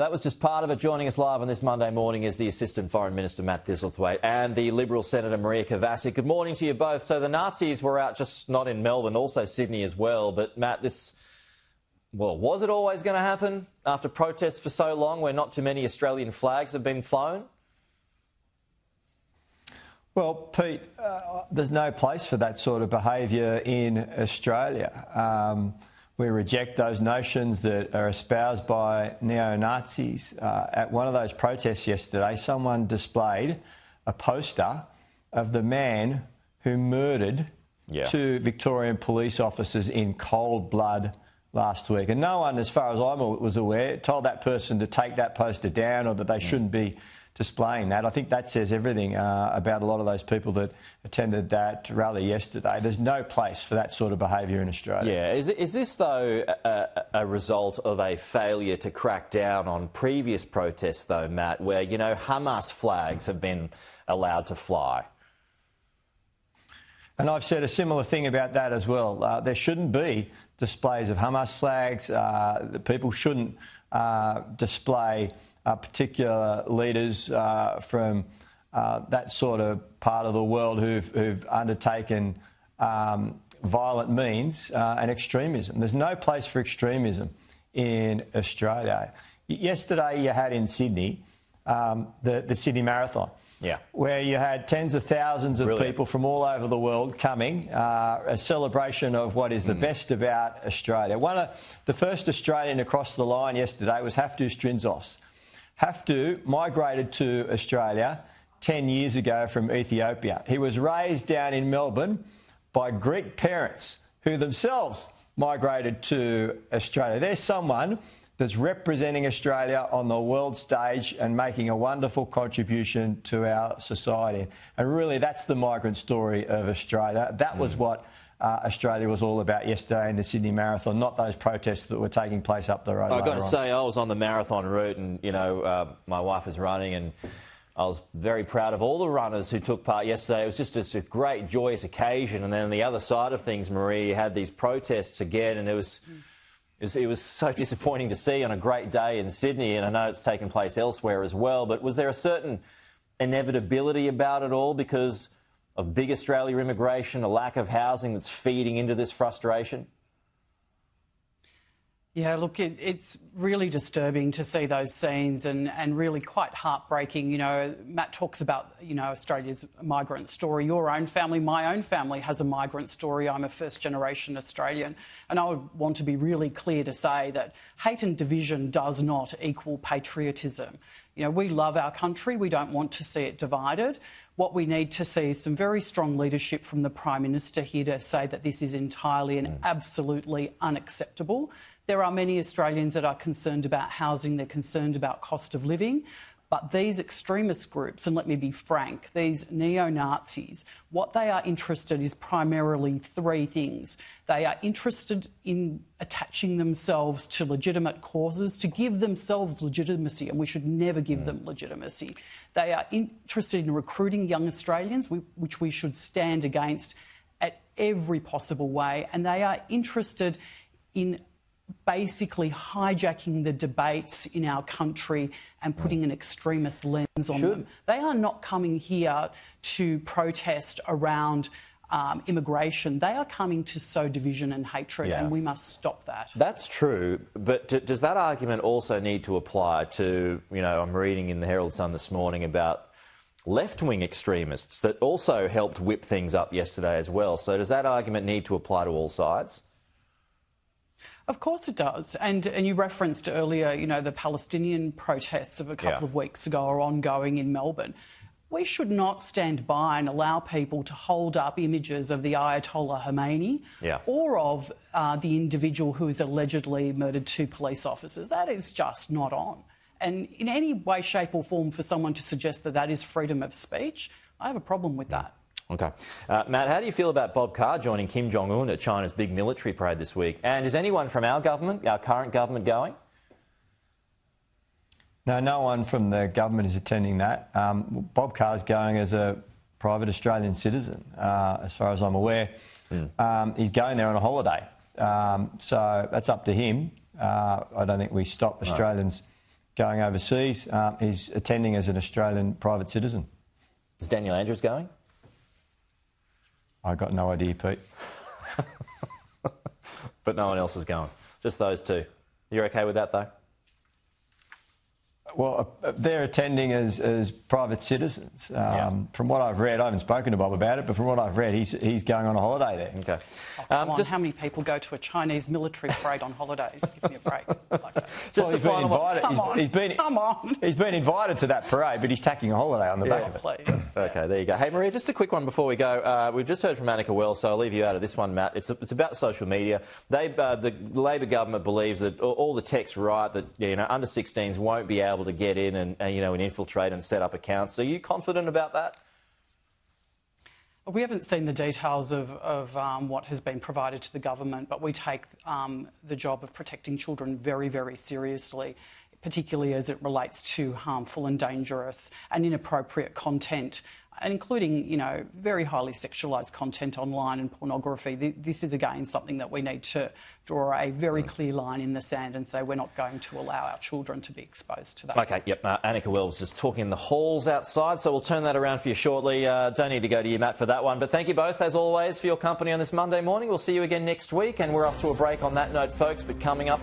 That was just part of it. Joining us live on this Monday morning is the Assistant Foreign Minister, Matt Thistlethwaite, and the Liberal Senator, Maria Kovacic. Good morning to you both. So the Nazis were out just not in Melbourne, also Sydney as well. But, Matt, was it always going to happen after protests for so long where not too many Australian flags have been flown? Well, Pete, there's no place for that sort of behaviour in Australia. We reject those notions that are espoused by neo-Nazis. At one of those protests yesterday, someone displayed a poster of the man who murdered two Victorian police officers in cold blood last week. And no one, as far as I was aware, told that person to take that poster down or that they shouldn't be displaying that. I think that says everything about a lot of those people that attended that rally yesterday. There's no place for that sort of behaviour in Australia. Yeah. Is this, though, a result of a failure to crack down on previous protests, though, Matt, where, you know, Hamas flags have been allowed to fly? And I've said a similar thing about that as well. There shouldn't be displays of Hamas flags. The people shouldn't display particular leaders from that sort of part of the world who've undertaken violent means and extremism. There's no place for extremism in Australia. Yesterday you had in Sydney the Sydney Marathon, where you had tens of thousands of people from all over the world coming, a celebration of what is the best about Australia. The first Australian across the line yesterday was Haftu Strinzos. Haftu migrated to Australia 10 years ago from Ethiopia. He was raised down in Melbourne by Greek parents who themselves migrated to Australia. There's someone that's representing Australia on the world stage and making a wonderful contribution to our society. And really, that's the migrant story of Australia. That was what Australia was all about yesterday in the Sydney Marathon, not those protests that were taking place up the road. I've got to say, I was on the marathon route and, you know, my wife was running and I was very proud of all the runners who took part yesterday. It was just a great, joyous occasion. And then on the other side of things, Marie, you had these protests again, and it was so disappointing to see on a great day in Sydney, and I know it's taken place elsewhere as well, but was there a certain inevitability about it all because of big Australia immigration, a lack of housing that's feeding into this frustration? Yeah, look, it's really disturbing to see those scenes and really quite heartbreaking. You know, Matt talks about, you know, Australia's migrant story. Your own family, my own family has a migrant story. I'm a first-generation Australian. And I would want to be really clear to say that hate and division does not equal patriotism. You know, we love our country. We don't want to see it divided. What we need to see is some very strong leadership from the Prime Minister here to say that this is entirely and absolutely unacceptable. There are many Australians that are concerned about housing, they're concerned about cost of living, but these extremist groups, and let me be frank, these neo-Nazis, what they are interested is primarily three things. They are interested in attaching themselves to legitimate causes, to give themselves legitimacy, and we should never give them legitimacy. They are interested in recruiting young Australians, which we should stand against at every possible way, and they are interested in basically hijacking the debates in our country and putting an extremist lens on them. They are not coming here to protest around immigration. They are coming to sow division and hatred, and we must stop that. That's true, but does that argument also need to apply to, you know, I'm reading in the Herald Sun this morning about left-wing extremists that also helped whip things up yesterday as well. So does that argument need to apply to all sides? Of course it does. And you referenced earlier, you know, the Palestinian protests of a couple of weeks ago are ongoing in Melbourne. We should not stand by and allow people to hold up images of the Ayatollah Khomeini or of the individual who has allegedly murdered two police officers. That is just not on. And in any way, shape or form for someone to suggest that that is freedom of speech, I have a problem with that. OK. Matt, how do you feel about Bob Carr joining Kim Jong-un at China's big military parade this week? And is anyone from our government, our current government, going? No one from the government is attending that. Bob Carr's going as a private Australian citizen, as far as I'm aware. He's going there on a holiday. So that's up to him. I don't think we stop Australians going overseas. He's attending as an Australian private citizen. Is Daniel Andrews going? I got no idea, Pete. But no one else is going. Just those two. You're okay with that, though? Well, they're attending as private citizens. From what I've read, I haven't spoken to Bob about it, but from what I've read, he's going on a holiday there. Okay. Oh, come on, how many people go to a Chinese military parade on holidays? Give me a break. Just he's been invited. Come on. He's been invited to that parade, but he's taking a holiday on the back of it. Please. Okay, there you go. Hey, Maria, just a quick one before we go. We've just heard from Annika Wells, so I'll leave you out of this one, Matt. It's about social media. The Labor government believes that all the tech's right, that under 16s won't be able to get in and infiltrate and set up accounts. Are you confident about that? We haven't seen the details of what has been provided to the government, but we take the job of protecting children very, very seriously, particularly as it relates to harmful and dangerous and inappropriate content, including, very highly sexualised content online and pornography. This is, again, something that we need to draw a very clear line in the sand and say we're not going to allow our children to be exposed to that. OK, yep. Annika Wells just talking in the halls outside, so we'll turn that around for you shortly. Don't need to go to you, Matt, for that one. But thank you both, as always, for your company on this Monday morning. We'll see you again next week, and we're off to a break on that note, folks. But coming up...